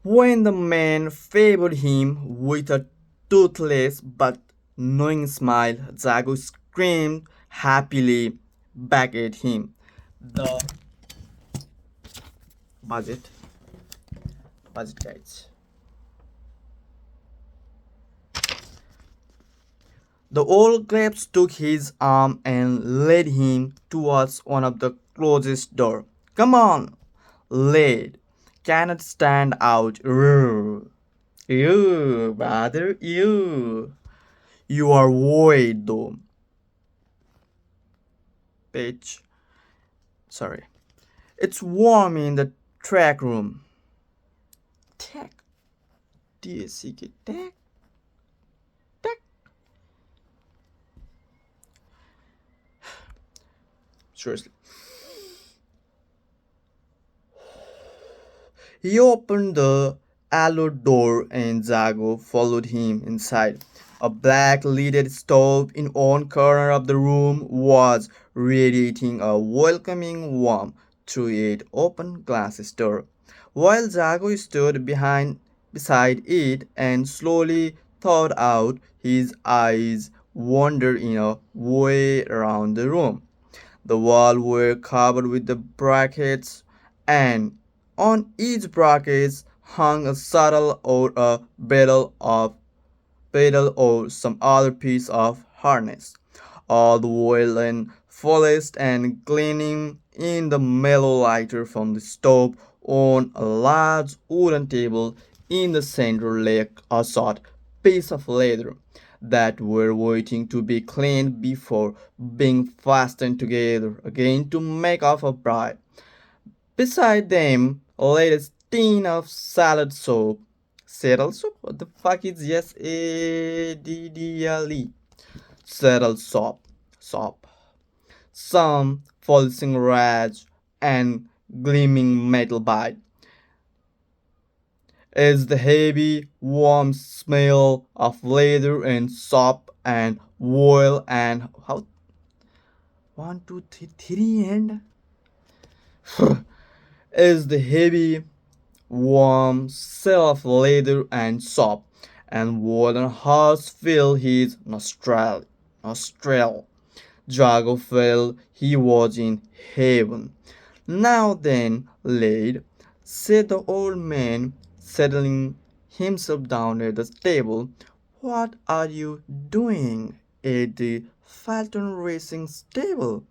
When the man favored him with a toothless but knowing smile, Zago screamed happily back at him. The budget, budget guys. The old grapes took his arm and led him towards one of the closest door. Come on, lad. Cannot stand out. You, brother, you. You are void though. Bitch. Sorry. It's warm in the track room. Tack. D-A-C-K. Tack. Tack. Seriously. He opened the alll door and Zago followed him inside. A black lidded stove in one corner of the room was radiating a welcoming warmth through its open glass door. While Zago stood beside it and slowly thawed out, his eyes wandered in a way around the room. The walls were covered with the brackets, and on each bracket hung a saddle or a pedal or some other piece of harness, all the while and polished and gleaming in the mellow light from the stove. On a large wooden table in the center lay a short piece of leather that were waiting to be cleaned before being fastened together again to make off a bride. Beside them lay a tin of salad soap. Saddle soap? What the fuck is SADDLE? Saddle soap. Soap. Some polishing rags and gleaming metal bite. As the heavy, warm smell of leather and soap and oil and how 1, 2, 3 and as the heavy, warm smell of leather and soap and wooden horse filled his nostril. Jago felt he was in heaven. Now then, lad, said the old man, settling himself down at the table, what are you doing at the Falcon Racing stable?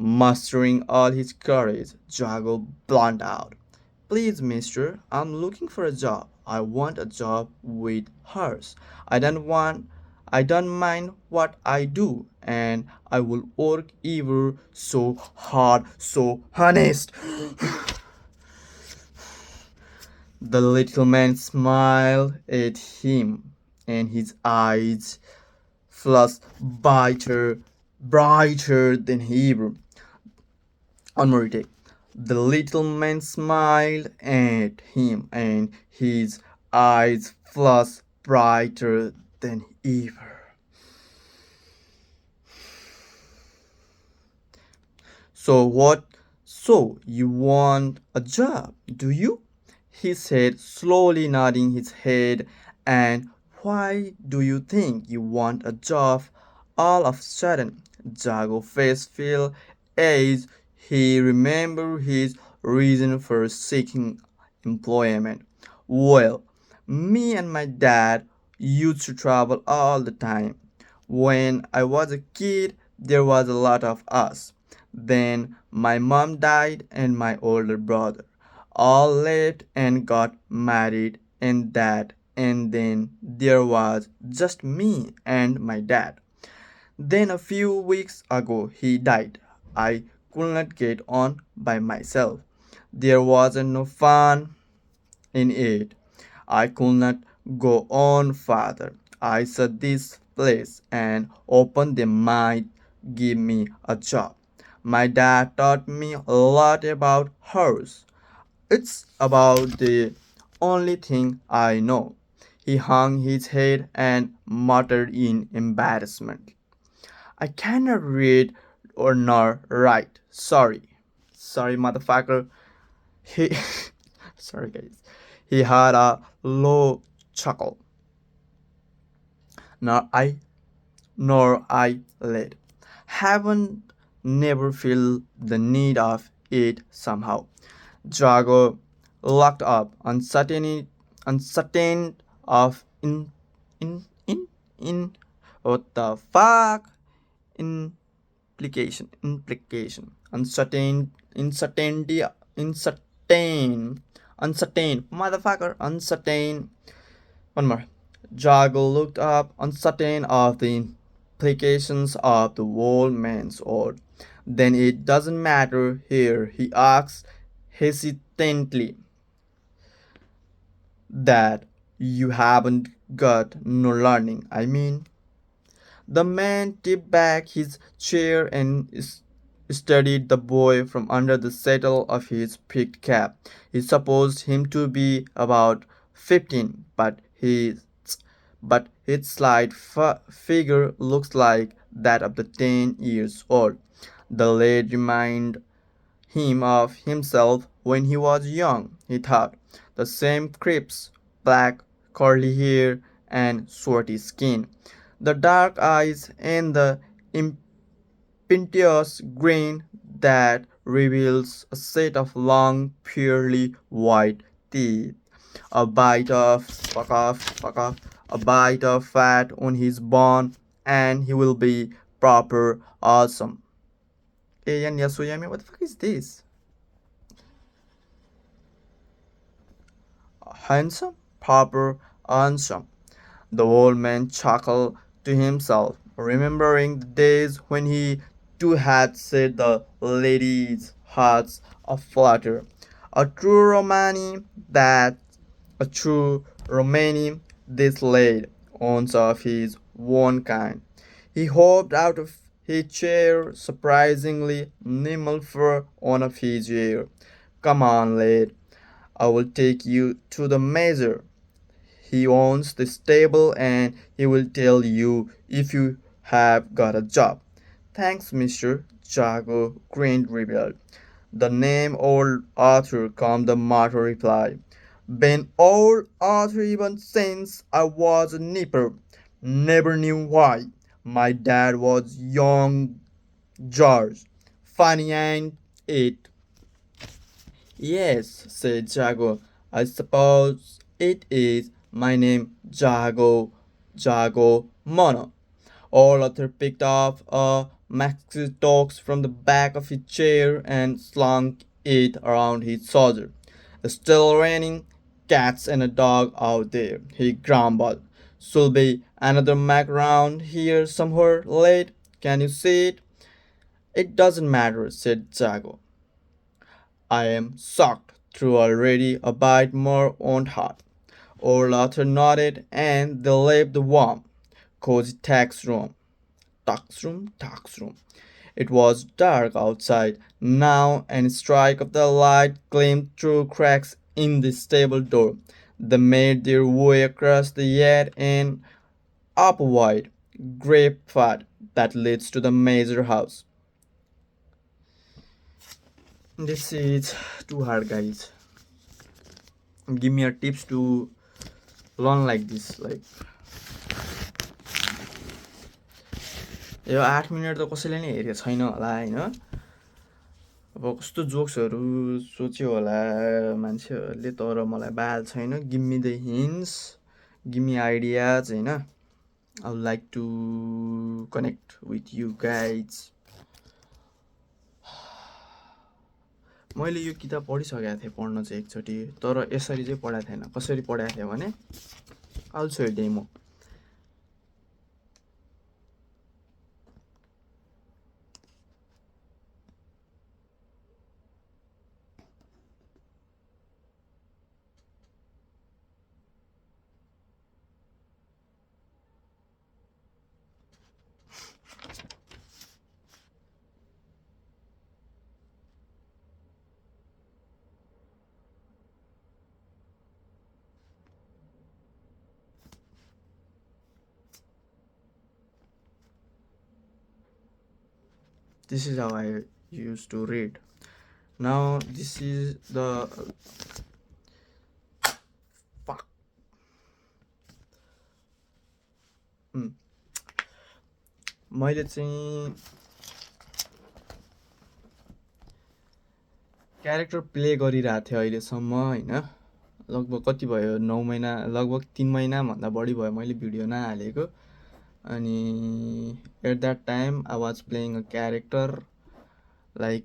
Mustering all his courage, Jago blunted out. Please, mister, I'm looking for a job. I want a job with hers. I don't mind what I do, and I will work ever so hard, so honest. The little man smiled at him, and his eyes flashed brighter than ever. On more take. The little man smiled at him, and his eyes flashed brighter than ever. So what? So you want a job, do you? He said, slowly nodding his head. And why do you think you want a job all of a sudden? Jago's face fell as he remembered his reason for seeking employment. Well, me and my dad used to travel all the time. When I was a kid, there was a lot of us. Then my mom died and my older brother all left and got married and then there was just me and my dad. Then a few weeks ago he died. I could not get on by myself. There wasn't no fun in it. I could not go on further. I saw this place and hoping they might give me a job. My dad taught me a lot about horse. It's about the only thing I know. He hung his head and muttered in embarrassment. I cannot read or nor write. Sorry. Sorry, motherfucker. He sorry guys. He had a low chuckle. Nor I led. Haven't never feel the need of it somehow. Jago looked up, uncertain of in what the fuck implication uncertain uncertain motherfucker uncertain. One more. Jago looked up, uncertain of the implications of the old man's oath. Then it doesn't matter here, he asked hesitantly. That you haven't got no learning, I mean. The man tipped back his chair and studied the boy from under the settle of his peaked cap. He supposed him to be about 15, but his slight figure looks like that of the 10 years old. The lad reminded him of himself when he was young, he thought. The same crisp, black, curly hair and swarthy skin. The dark eyes and the impetuous grin that reveals a set of long, purely white teeth. A bite of fuck off, a bite of fat on his bone, and he will be proper awesome. Hey, and Yasuyami, what the fuck is this? Handsome, proper, handsome. The old man chuckled to himself, remembering the days when he too had set the ladies' hearts aflutter. A true Romani that a true Romani this lad owns of his own kind. He hopped out of his chair, surprisingly nimble for one of his year. Come on, lad, I will take you to the major. He owns the stable and he will tell you if you have got a job. Thanks, Mr. Jago grinned rebelled. The name old Arthur come the martyr reply. Been old Arthur even since I was a nipper. Never knew why. My dad was young George. Funny ain't it? Yes, said Jago. I suppose it is. My name Jago Mono. All Arthur picked up a maxi tox from the back of his chair and slung it around his shoulder. Still raining, cats and a dog out there, he grumbled. Should be another Mac round here somewhere late. Can you see it? It doesn't matter, said Jago. I am shocked through already a bite more on heart. Old Arthur nodded and they left the warm, cozy tax room. Tax room. It was dark outside now, and a strike of the light gleamed through cracks in the stable door. They made their way across the yard and up a wide, grey path that leads to the major house. This is too hard, guys. Give me a tips to learn like this. Like, yo 8 minute त कसैले नै हेरेको छैन होला होइन. अब कस्तो जोक्सहरू सोच्यो होला मान्छेहरूले, तर मलाई बाल छैन. Give me the hints, give me ideas होइन. I would like to connect with you guys. मैले यो किताब पढिसकेको थिएँ पढ्न चाहिँ एकचोटि, तर यसरी चाहिँ पढाएको थिएन. कसरी पढाएको थिएँ भने I will so demo. This is how I used to read. Now this is the मैले चाहिँ क्यारेक्टर प्ले गरिरहेको थिएँ अहिलेसम्म होइन लगभग कति भयो 9 महिना लगभग 3 महिनाभन्दा बढी भयो मैले भिडियो नहालेको अनि at that time I was playing a character like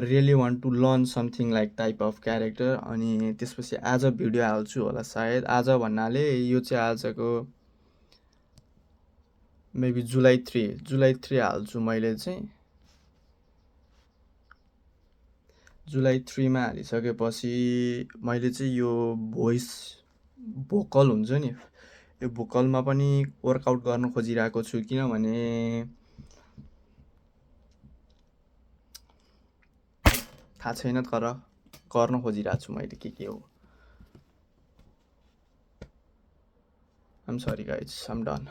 really want to learn something like type of character अनि त्यसपछि आज भिडियो हाल्छु होला सायद आज भन्नाले यो चाहिँ आजको मेबी जुलाई 3 हाल्छु मैले चाहिँ जुलाई 3मा हालिसकेपछि मैले चाहिँ यो भोइस भोकल हुन्छ नि यो भोकलमा पनि वर्कआउट गर्न खोजिरहेको छु किनभने थाहा छैन तर गर्न खोजिरहेको छु मैले के हो आइम सरी गाइज आइम डन